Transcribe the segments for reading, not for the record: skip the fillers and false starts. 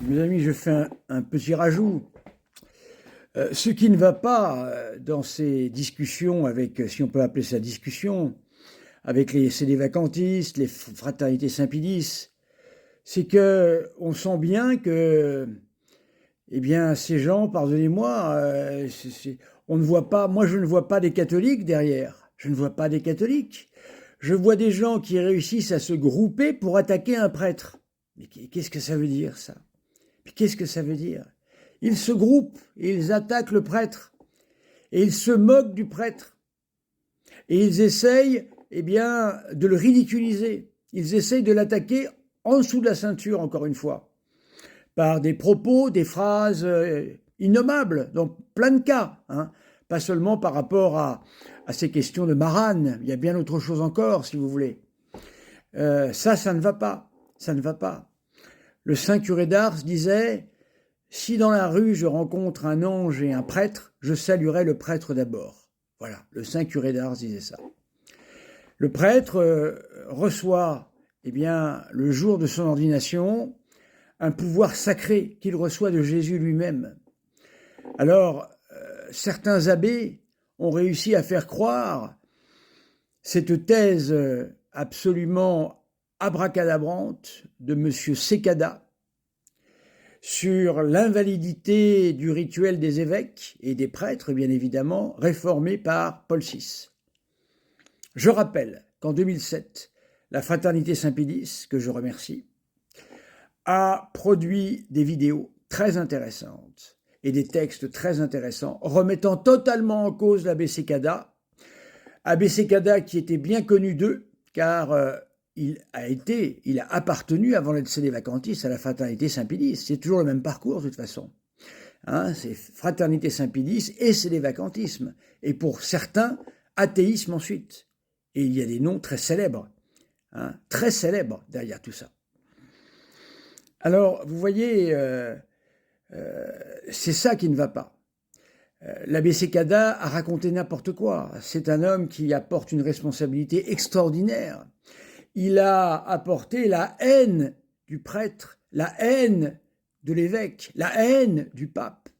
Mes amis, je fais un petit rajout. Ce qui ne va pas dans ces discussions avec, si on peut appeler ça discussion, avec les CD-vacantistes, les fraternités Saint-Pédis, c'est que on sent bien que, eh bien, ces gens, pardonnez-moi, on ne voit pas, moi je ne vois pas des catholiques derrière. Je ne vois pas des catholiques. Je vois des gens qui réussissent à se grouper pour attaquer un prêtre. Mais qu'est-ce que ça veut dire, ça? Mais qu'est-ce que ça veut dire? Ils se groupent et ils attaquent le prêtre. Et ils se moquent du prêtre. Et ils essayent, eh bien, de le ridiculiser. Ils essayent de l'attaquer en dessous de la ceinture, encore une fois, par des propos, des phrases innommables, dans plein de cas. Hein. Pas seulement par rapport à ces questions de marane, il y a bien autre chose encore, si vous voulez. Ça ne va pas. Ça ne va pas. Le saint curé d'Ars disait « Si dans la rue je rencontre un ange et un prêtre, je saluerai le prêtre d'abord. » Voilà, le saint curé d'Ars disait ça. Le prêtre reçoit, eh bien, le jour de son ordination, un pouvoir sacré qu'il reçoit de Jésus lui-même. Alors, certains abbés ont réussi à faire croire cette thèse absolument abracadabrante de M. Secada sur l'invalidité du rituel des évêques et des prêtres, bien évidemment, réformé par Paul VI. Je rappelle qu'en 2007, la Fraternité Saint-Pédis, que je remercie, a produit des vidéos très intéressantes et des textes très intéressants, remettant totalement en cause l'abbé Secada, abbé Secada qui était bien connu d'eux, car il a appartenu avant d'être CD-vacantiste à la Fraternité Saint-Pédis. C'est toujours le même parcours de toute façon. Hein, c'est Fraternité Saint-Pédis et CD-vacantisme. Et pour certains, athéisme ensuite. Et il y a des noms très célèbres, hein, très célèbres derrière tout ça. Alors, vous voyez, c'est ça qui ne va pas. L'abbé Secada a raconté n'importe quoi. C'est un homme qui apporte une responsabilité extraordinaire. Il a apporté la haine du prêtre, la haine de l'évêque, la haine du pape.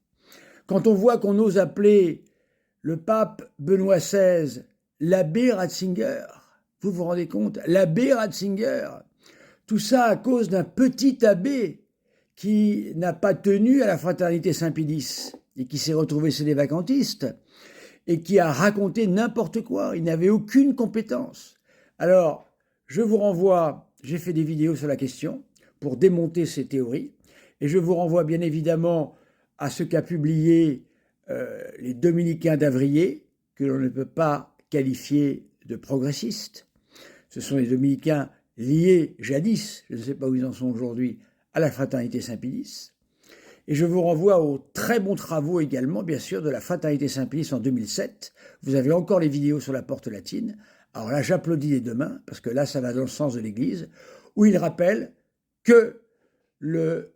Quand on voit qu'on ose appeler le pape Benoît XVI l'abbé Ratzinger, vous vous rendez compte? L'abbé Ratzinger, tout ça à cause d'un petit abbé qui n'a pas tenu à la Fraternité Saint-Pédis et qui s'est retrouvé chez les vacantistes et qui a raconté n'importe quoi. Il n'avait aucune compétence. Alors, je vous renvoie, j'ai fait des vidéos sur la question pour démonter ces théories, et je vous renvoie bien évidemment à ce qu'a publié les dominicains d'Avrier, que l'on ne peut pas qualifier de progressistes. Ce sont les dominicains liés jadis, je ne sais pas où ils en sont aujourd'hui, à la Fraternité Saint-Pédis. Et je vous renvoie aux très bons travaux également, bien sûr, de la Fraternité Saint-Pédis en 2007. Vous avez encore les vidéos sur la porte latine. Alors là, j'applaudis les deux mains, parce que là, ça va dans le sens de l'Église, où il rappelle que la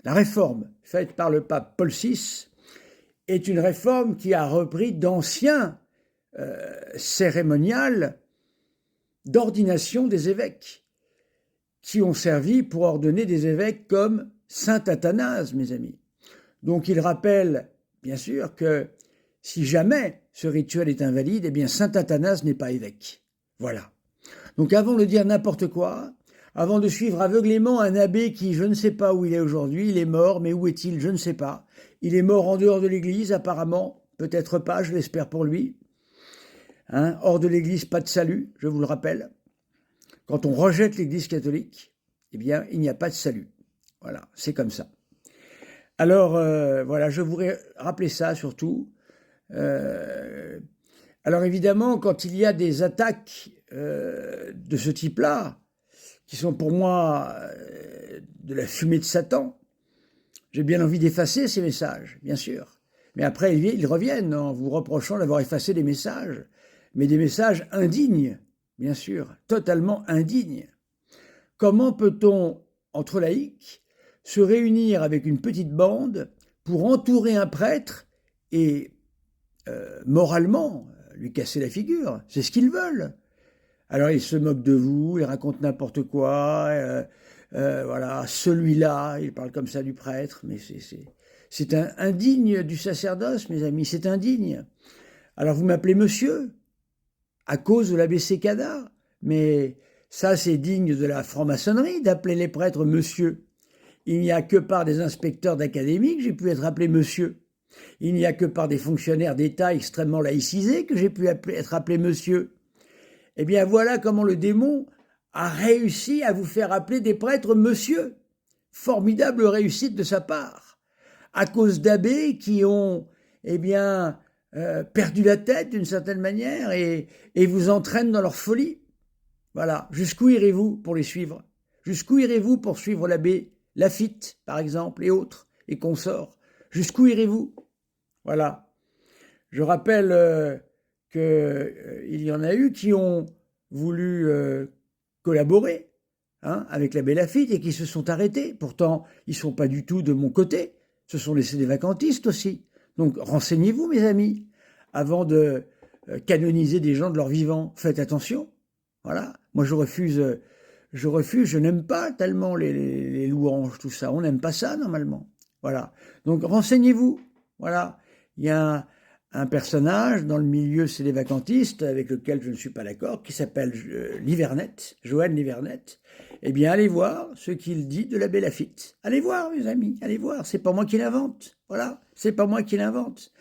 réforme faite par le pape Paul VI est une réforme qui a repris d'anciens cérémonials d'ordination des évêques, qui ont servi pour ordonner des évêques comme saint Athanase, mes amis. Donc il rappelle, bien sûr, que si jamais ce rituel est invalide, eh bien saint Athanase n'est pas évêque. Voilà. Donc avant de dire n'importe quoi, avant de suivre aveuglément un abbé qui, je ne sais pas où il est aujourd'hui, il est mort, mais où est-il, je ne sais pas. Il est mort en dehors de l'Église, apparemment, peut-être pas, je l'espère pour lui. Hein, hors de l'Église, pas de salut, je vous le rappelle. Quand on rejette l'Église catholique, eh bien, il n'y a pas de salut. Voilà, c'est comme ça. Alors, voilà, je voudrais rappeler ça surtout. Alors évidemment, quand il y a des attaques de ce type-là, qui sont pour moi de la fumée de Satan, j'ai bien envie d'effacer ces messages, bien sûr. Mais après, ils reviennent en vous reprochant d'avoir effacé des messages, mais des messages indignes, bien sûr, totalement indignes. Comment peut-on, entre laïcs, se réunir avec une petite bande pour entourer un prêtre et, moralement, lui casser la figure? C'est ce qu'ils veulent. Alors ils se moquent de vous, ils racontent n'importe quoi, voilà, celui-là, il parle comme ça du prêtre, mais c'est indigne du sacerdoce, mes amis, c'est indigne. Alors vous m'appelez monsieur, à cause de l'abbé Sécada, mais ça c'est digne de la franc-maçonnerie d'appeler les prêtres monsieur. Il n'y a que par des inspecteurs d'académie que j'ai pu être appelé monsieur. Il n'y a que par des fonctionnaires d'État extrêmement laïcisés que j'ai pu être appelé monsieur. Eh bien voilà comment le démon a réussi à vous faire appeler des prêtres monsieur. Formidable réussite de sa part. À cause d'abbés qui ont, eh bien, perdu la tête d'une certaine manière et vous entraînent dans leur folie. Voilà. Jusqu'où irez-vous pour les suivre? Jusqu'où irez-vous pour suivre l'abbé Laffitte, par exemple, et autres, et consorts? Jusqu'où irez-vous? Voilà. Je rappelle qu'il y en a eu qui ont voulu collaborer avec l'abbé Laffitte et qui se sont arrêtés. Pourtant, ils ne sont pas du tout de mon côté. Ce sont les CD-vacantistes aussi. Donc, renseignez-vous, mes amis, avant de canoniser des gens de leur vivant. Faites attention. Voilà. Moi, je refuse, je n'aime pas tellement les louanges, tout ça. On n'aime pas ça, normalement. Voilà. Donc, renseignez-vous. Voilà. Il y a un personnage dans le milieu CD-vacantiste avec lequel je ne suis pas d'accord, qui s'appelle Livernette, Joanne Livernette. Eh bien, allez voir ce qu'il dit de l'abbé Laffitte. Allez voir, mes amis, allez voir. C'est pas moi qui l'invente. Voilà, c'est pas moi qui l'invente.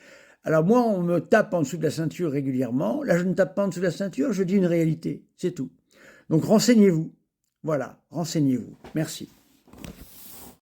Alors moi, on me tape en dessous de la ceinture régulièrement. Là, je ne tape pas en dessous de la ceinture, je dis une réalité. C'est tout. Donc, renseignez-vous. Voilà, renseignez-vous. Merci.